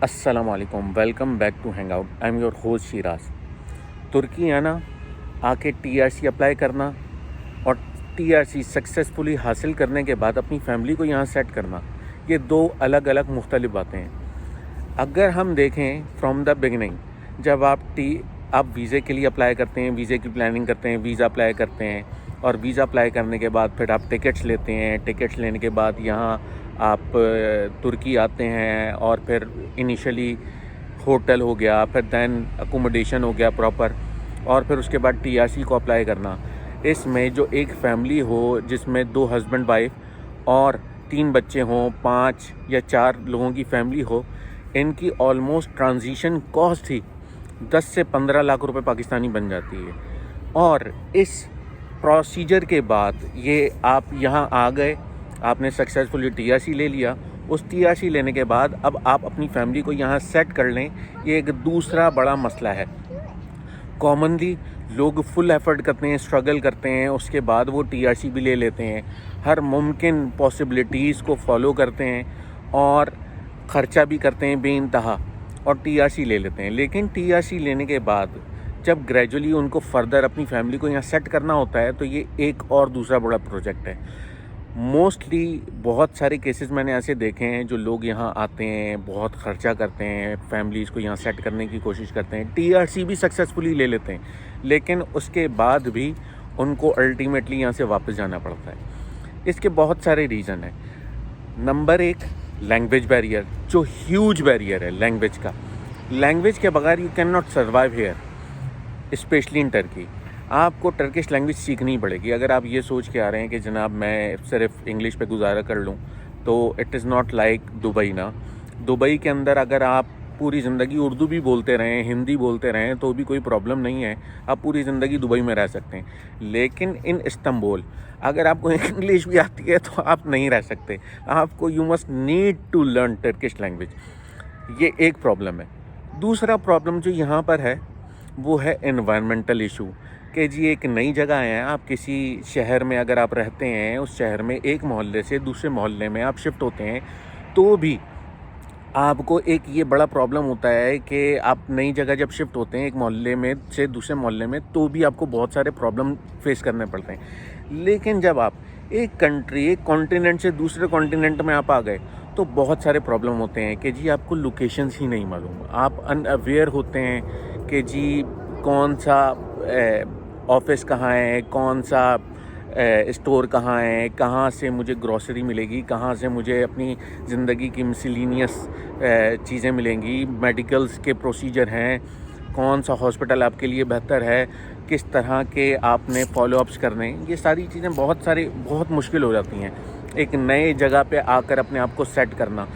अस्सलामुअलैकुम, welcome back to hang out. I am your host Shiraz. तुर्की आना, आके टीआरसी अप्लाई करना और टीआरसी सक्सेसफुली हासिल करने के बाद अपनी फैमिली को यहाँ सेट करना, ये दो अलग अलग मुख्तलिफ बातें हैं। अगर हम देखें फ्रॉम द बिगिनिंग, जब आप वीज़े के लिए अप्लाई करते हैं, वीज़े की प्लानिंग करते हैं, वीज़ा अप्लाई करते हैं और वीज़ा अप्लाई करने के बाद फिर आप टिकट्स लेते हैं। टिकट्स लेने के बाद यहाँ आप तुर्की आते हैं और फिर इनिशियली होटल हो गया, फिर दैन अकोमोडेशन हो गया प्रॉपर, और फिर उसके बाद टीआरसी को अप्लाई करना। इसमें जो एक फैमिली हो जिसमें 2 हस्बैंड वाइफ और 3 बच्चे हों, 5 या 4 लोगों की फैमिली हो, इनकी ऑलमोस्ट ट्रांजिशन कॉस्ट ही 10 से 15 लाख रुपए पाकिस्तानी बन जाती है। और इस प्रोसीजर के बाद ये आप यहाँ आ गए, आपने सक्सेसफुली टीआरसी ले लिया। उस टीआरसी लेने के बाद अब आप अपनी फैमिली को यहाँ सेट कर लें, ये एक दूसरा बड़ा मसला है। कॉमनली लोग फुल एफर्ट करते हैं, स्ट्रगल करते हैं, उसके बाद वो टीआरसी भी ले लेते हैं, हर मुमकिन पॉसिबिलिटीज़ को फॉलो करते हैं और ख़र्चा भी करते हैं बेइंतहा और टीआरसी ले लेते हैं। लेकिन टीआरसी लेने के बाद जब ग्रेजुअली उनको फर्दर अपनी फैमिली को यहाँ सेट करना होता है, तो ये एक और दूसरा बड़ा प्रोजेक्ट है। मोस्टली बहुत सारे केसेस मैंने ऐसे देखे हैं, जो लोग यहाँ आते हैं, बहुत ख़र्चा करते हैं, फैमिलीज़ को यहाँ सेट करने की कोशिश करते हैं, टीआरसी भी सक्सेसफुली ले लेते हैं, लेकिन उसके बाद भी उनको अल्टीमेटली यहाँ से वापस जाना पड़ता है। इसके बहुत सारे रीज़न हैं। नंबर 1, लैंग्वेज बैरियर, जो ह्यूज बैरियर है लैंग्वेज का। लैंग्वेज के बगैर you can not survive here, specially in Turkey. आपको टर्किश लैंग्वेज सीखनी पड़ेगी। अगर आप ये सोच के आ रहे हैं कि जनाब मैं सिर्फ इंग्लिश पे गुजारा कर लूँ, तो it is not like Dubai ना। दुबई के अंदर अगर आप पूरी ज़िंदगी उर्दू भी बोलते रहें, हिंदी बोलते रहें, तो भी कोई प्रॉब्लम नहीं है, आप पूरी ज़िंदगी दुबई में रह सकते हैं। लेकिन इन इस्तांबुल अगर आपको इंग्लिश भी आती है तो आप नहीं रह सकते। आपको you must need to learn Turkish language. ये एक प्रॉब्लम है। दूसरा प्रॉब्लम जो यहाँ पर है वो है एनवायरमेंटल इशू, कि जी एक नई जगह आए हैं आप, किसी शहर में अगर आप रहते हैं, उस शहर में एक मोहल्ले से दूसरे मोहल्ले में आप शिफ्ट होते हैं, तो भी आपको एक ये बड़ा प्रॉब्लम होता है कि आप नई जगह जब शिफ्ट होते हैं एक मोहल्ले में से दूसरे मोहल्ले में, तो भी आपको बहुत सारे प्रॉब्लम फेस करने पड़ते हैं। लेकिन जब आप एक कंट्री, एक कॉन्टिनेंट से दूसरे कॉन्टिनेंट में आप आ गए, तो बहुत सारे प्रॉब्लम होते हैं कि जी आपको लोकेशंस ही नहीं मालूम, आप अनअवेयर होते हैं कि जी कौन सा ऑफिस कहाँ है, कौन सा स्टोर कहाँ है, कहाँ से मुझे ग्रॉसरी मिलेगी, कहाँ से मुझे अपनी ज़िंदगी की मिसलिनियस चीज़ें मिलेंगी, मेडिकल्स के प्रोसीजर हैं, कौन सा हॉस्पिटल आपके लिए बेहतर है, किस तरह के आपने फॉलोअप्स करने हैं। ये सारी चीज़ें बहुत मुश्किल हो जाती हैं एक नए जगह पे आकर अपने आप को सेट करना।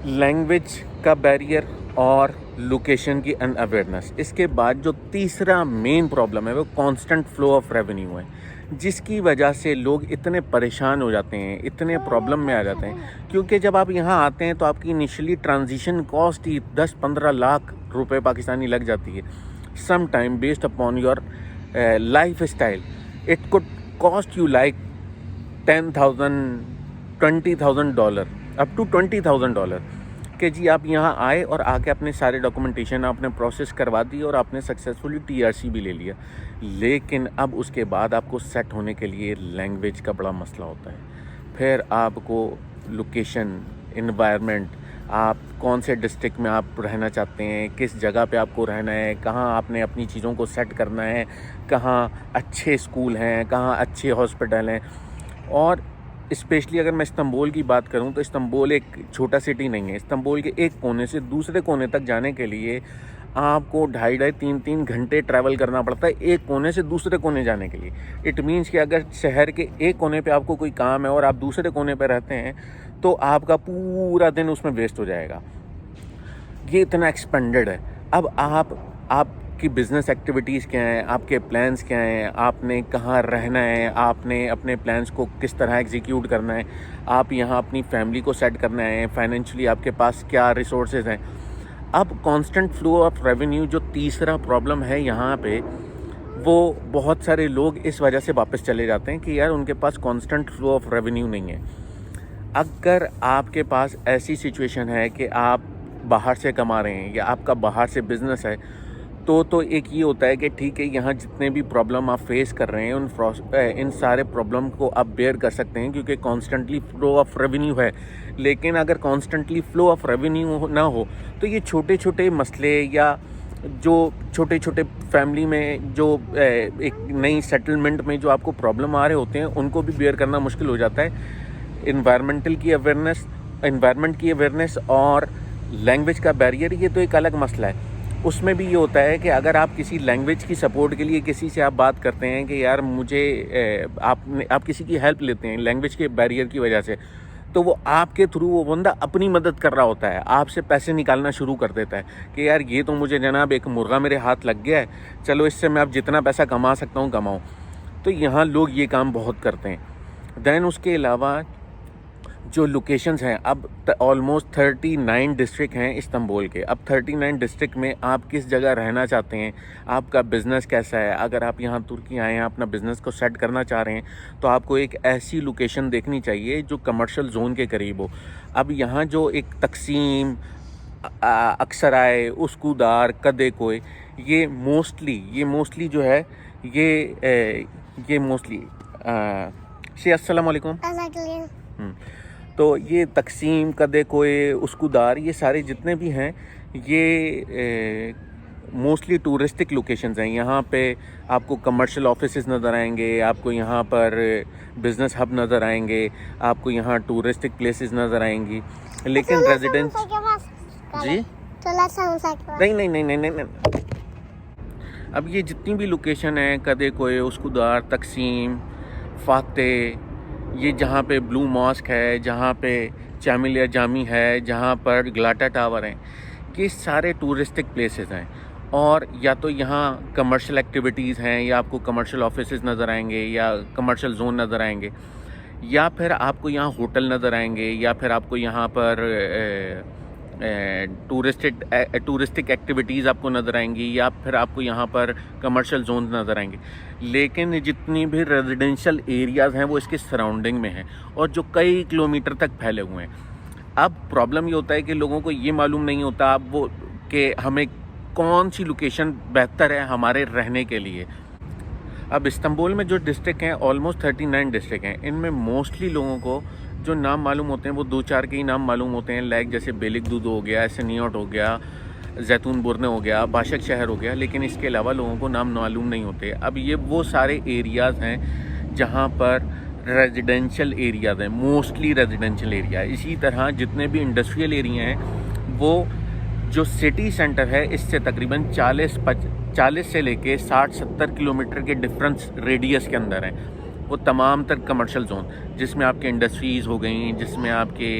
लैंग्वेज का बैरियर और लोकेशन की अनअवेयरनेस। इसके बाद जो तीसरा मेन प्रॉब्लम है वो कांस्टेंट फ्लो ऑफ रेवेन्यू है, जिसकी वजह से लोग इतने परेशान हो जाते हैं, इतने प्रॉब्लम में आ जाते हैं। क्योंकि जब आप यहाँ आते हैं तो आपकी इनिशियली ट्रांजिशन कॉस्ट ही 10-15 लाख रुपए पाकिस्तानी लग जाती है। Some time based upon your lifestyle it could cost you like $10,000, $20,000, up to $20,000 कि जी आप यहाँ आए और आके अपने सारे डॉक्यूमेंटेशन आपने प्रोसेस करवा दी और आपने सक्सेसफुली टीआरसी भी ले लिया। लेकिन अब उसके बाद आपको सेट होने के लिए लैंग्वेज का बड़ा मसला होता है। फिर आपको लोकेशन, एनवायरनमेंट, आप कौन से डिस्ट्रिक्ट में आप रहना चाहते हैं, किस जगह पे आपको रहना है, कहाँ आपने अपनी चीज़ों को सेट करना है, कहाँ अच्छे स्कूल हैं, कहाँ अच्छे हॉस्पिटल हैं। और स्पेशली अगर मैं इस्तांबुल की बात करूं, तो इस्तांबुल एक छोटा सिटी नहीं है। इस्तांबुल के एक कोने से दूसरे कोने तक जाने के लिए आपको 2.5-3 घंटे ट्रैवल करना पड़ता है, एक कोने से दूसरे कोने जाने के लिए। इट मीन्स कि अगर शहर के एक कोने पे आपको कोई काम है और आप दूसरे कोने पे रहते हैं, तो आपका पूरा दिन उसमें वेस्ट हो जाएगा। ये इतना एक्सपेंडेड है। अब आपकी बिज़नेस एक्टिविटीज़ क्या हैं, आपके प्लान्स क्या हैं, आपने कहाँ रहना है, आपने अपने प्लान्स को किस तरह एग्जीक्यूट करना है, आप यहाँ अपनी फैमिली को सेट करना है, फाइनेंशियली आपके पास क्या रिसोर्सेज हैं। अब कांस्टेंट फ्लो ऑफ रेवेन्यू जो तीसरा प्रॉब्लम है यहाँ पे, वो बहुत सारे लोग इस वजह से वापस चले जाते हैं कि यार उनके पास कांस्टेंट फ्लो ऑफ रेवेन्यू नहीं है। अगर आपके पास ऐसी सिचुएशन है कि आप बाहर से कमा रहे हैं या आपका बाहर से बिज़नेस है, तो एक ये होता है कि ठीक है, यहाँ जितने भी प्रॉब्लम आप फेस कर रहे हैं इन सारे प्रॉब्लम को आप बेयर कर सकते हैं, क्योंकि कॉन्स्टेंटली फ्लो ऑफ रेवेन्यू है। लेकिन अगर कॉन्स्टेंटली फ्लो ऑफ रेवेन्यू ना हो तो ये छोटे छोटे मसले या जो छोटे छोटे फैमिली में जो एक नई सेटलमेंट में जो आपको प्रॉब्लम आ रहे होते हैं, उनको भी बेयर करना मुश्किल हो जाता है। इन्वायरमेंट की अवेयरनेस और लैंग्वेज का बैरियर, ये तो एक अलग मसला है। उसमें भी ये होता है कि अगर आप किसी लैंग्वेज की सपोर्ट के लिए किसी से आप बात करते हैं कि यार मुझे आप किसी की हेल्प लेते हैं लैंग्वेज के बैरियर की वजह से, तो वो आपके थ्रू वो बंदा अपनी मदद कर रहा होता है, आपसे पैसे निकालना शुरू कर देता है कि यार ये तो मुझे जनाब एक मुर्गा मेरे हाथ लग गया है, चलो इससे मैं अब जितना पैसा कमा सकता हूँ कमाऊँ। तो यहाँ लोग ये काम बहुत करते हैं। दैन उसके अलावा जो लोकेशंस हैं, अब ऑलमोस्ट 39 डिस्ट्रिक्ट हैं इस्तांबुल के। अब 39 डिस्ट्रिक्ट में आप किस जगह रहना चाहते हैं, आपका बिज़नेस कैसा है, अगर आप यहाँ तुर्की आए हैं अपना बिज़नेस को सेट करना चाह रहे हैं, तो आपको एक ऐसी लोकेशन देखनी चाहिए जो कमर्शियल जोन के करीब हो। अब यहाँ जो एक तकसीम, अक्सराय, उस्कूदार, कदेकोय, ये मोस्टली जो है ये मोस्टली अस्सलाम वालेकुम। तो ये तकसीम, कदेकोय, उस्कूदार, ये सारे जितने भी हैं ये मोस्टली टूरिस्टिक लोकेशंस हैं। यहाँ पे आपको कमर्शियल ऑफिसेज नज़र आएंगे, आपको यहाँ पर बिज़नेस हब नज़र आएंगे, आपको यहाँ टूरिस्टिक प्लेसेस नज़र आएंगी। लेकिन रेजिडेंस जी नहीं। अब ये जितनी भी लोकेशन है, कदेकोय, उस्कूदार, तकसीम, फातेह, ये जहाँ पे ब्लू मॉस्क है, जहाँ पे चामिलिया जामी है, जहाँ पर ग्लाटा टावर है, ये सारे टूरिस्टिक प्लेसेस हैं। और या तो यहाँ कमर्शियल एक्टिविटीज़ हैं, या आपको कमर्शियल ऑफिसेज नज़र आएंगे, या कमर्शियल जोन नज़र आएंगे, या फिर आपको यहाँ होटल नज़र आएंगे, या फिर आपको यहाँ पर टूरिस्टिक एक्टिविटीज़ आपको नज़र आएंगी, या फिर आपको यहाँ पर कमर्शियल जोन नज़र आएंगे। लेकिन जितनी भी रेजिडेंशियल एरियाज़ हैं वो इसके सराउंडिंग में हैं, और जो कई किलोमीटर तक फैले हुए हैं। अब प्रॉब्लम ये होता है कि लोगों को ये मालूम नहीं होता अब वो कि हमें कौन सी लोकेशन बेहतर है हमारे रहने के लिए। अब इस्तांबुल में जो डिस्ट्रिक्ट हैं, ऑलमोस्ट 39 डिस्ट्रिक्ट हैं, इनमें मोस्टली लोगों को जो नाम मालूम होते हैं वो 2-4 के ही नाम मालूम होते हैं, लाइक जैसे बेलिकदुदु हो गया, एसनियोट हो गया, जैतून बुरने हो गया, बाशक शहर हो गया। लेकिन इसके अलावा लोगों को नाम मालूम नहीं होते। अब ये वो सारे एरियाज़ हैं जहाँ पर रेजिडेंशियल एरियाज़ हैं, मोस्टली रेजिडेंशियल एरिया। इसी तरह जितने भी इंडस्ट्रियल एरिया हैं, वो जो सिटी सेंटर है इससे तकरीबन 40 से लेके 60-70 किलोमीटर के डिफरेंस रेडियस के अंदर हैं वो तमाम तर कमर्शियल जोन, जिसमें आपके इंडस्ट्रीज़ हो गई, जिसमें आपके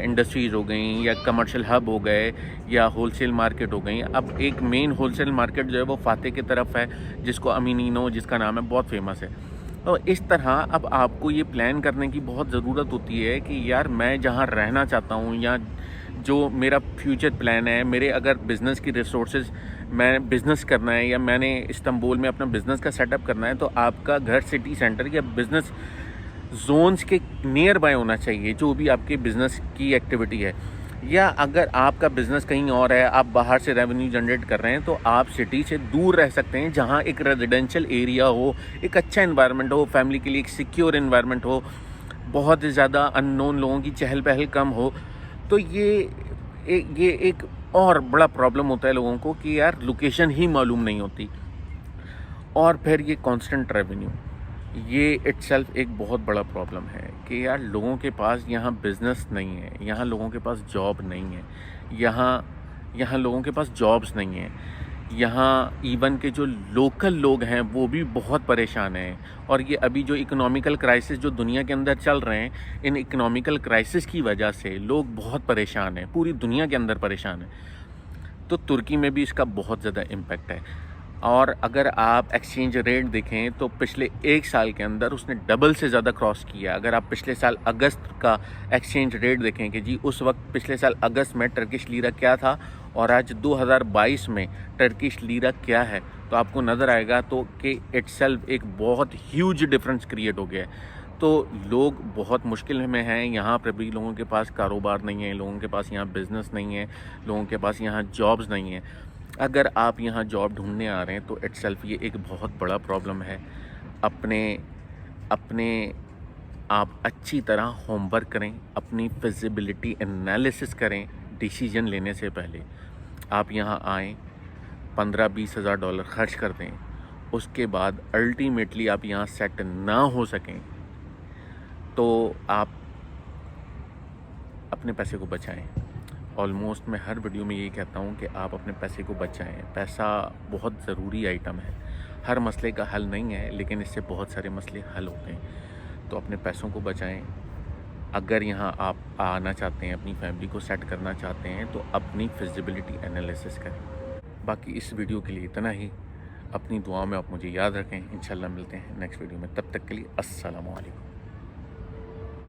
इंडस्ट्रीज़ हो गई, या कमर्शियल हब हो गए, या होलसेल मार्केट हो गई। अब एक मेन होलसेल मार्केट जो है वो फातेह की तरफ है, जिसको अमीनीनो जिसका नाम है, बहुत फेमस है। तो इस तरह अब आपको ये प्लान करने की बहुत ज़रूरत होती है कि यार मैं जहाँ रहना चाहता हूँ, या जो मेरा फ्यूचर प्लान है, मेरे अगर बिज़नेस की रिसोर्सेज, मैं बिज़नेस करना है या मैंने इस्तांबुल में अपना बिज़नेस का सेटअप करना है, तो आपका घर सिटी सेंटर या बिज़नेस जोन्स के नियर बाय होना चाहिए, जो भी आपके बिज़नेस की एक्टिविटी है। या अगर आपका बिज़नेस कहीं और है, आप बाहर से रेवेन्यू जनरेट कर रहे हैं, तो आप सिटी से दूर रह सकते हैं, जहां एक रेजिडेंशियल एरिया हो, एक अच्छा एनवायरनमेंट हो, फैमिली के लिए एक सिक्योर एनवायरनमेंट हो, बहुत ज़्यादा अननोन लोगों की चहल पहल कम हो। तो ये एक और बड़ा प्रॉब्लम होता है लोगों को कि यार लोकेशन ही मालूम नहीं होती। और फिर ये कांस्टेंट रेवेन्यू, ये इटसेल्फ एक बहुत बड़ा प्रॉब्लम है कि यार लोगों के पास यहाँ बिज़नेस नहीं है, यहाँ लोगों के पास जॉब नहीं है, यहाँ लोगों के पास जॉब्स नहीं है, यहाँ इवन के जो लोकल लोग हैं वो भी बहुत परेशान हैं। और ये अभी जो इकोनॉमिकल क्राइसिस जो दुनिया के अंदर चल रहे हैं, इन इकोनॉमिकल क्राइसिस की वजह से लोग बहुत परेशान हैं, पूरी दुनिया के अंदर परेशान हैं। तो तुर्की में भी इसका बहुत ज़्यादा इम्पैक्ट है। और अगर आप एक्सचेंज रेट देखें तो पिछले 1 साल के अंदर उसने डबल से ज़्यादा क्रॉस किया। अगर आप पिछले साल अगस्त का एक्सचेंज रेट देखें कि जी उस वक्त पिछले साल अगस्त में टर्किश लीरा क्या था और आज 2022 में टर्किश लीरा क्या है, तो आपको नज़र आएगा तो कि इटसेल्फ एक बहुत ह्यूज डिफरेंस क्रिएट हो गया है। तो लोग बहुत मुश्किल में हैं। यहाँ पर भी लोगों के पास कारोबार नहीं है, लोगों के पास यहाँ बिज़नेस नहीं है, लोगों के पास यहाँ जॉब्स नहीं है। अगर आप यहाँ जॉब ढूंढने आ रहे हैं तो इटसेल्फ ये एक बहुत बड़ा प्रॉब्लम है। अपने अपने आप अच्छी तरह होमवर्क करें, अपनी फिजिबिलिटी एनालिसिस करें डिसीजन लेने से पहले। आप यहाँ आएँ, 15-20 हज़ार डॉलर खर्च कर दें, उसके बाद अल्टीमेटली आप यहाँ सेट ना हो सकें तो आप अपने पैसे को बचाएं। ऑलमोस्ट मैं हर वीडियो में यही कहता हूँ कि आप अपने पैसे को बचाएं। पैसा बहुत ज़रूरी आइटम है, हर मसले का हल नहीं है, लेकिन इससे बहुत सारे मसले हल होते हैं। तो अपने पैसों को बचाएं। अगर यहाँ आप आना चाहते हैं, अपनी फैमिली को सेट करना चाहते हैं, तो अपनी फिजिबिलिटी एनालिसिस करें। बाकी इस वीडियो के लिए इतना ही। अपनी दुआ में आप मुझे याद रखें। इंशाल्लाह मिलते हैं नेक्स्ट वीडियो में। तब तक के लिए अस्सलामु अलैकुम।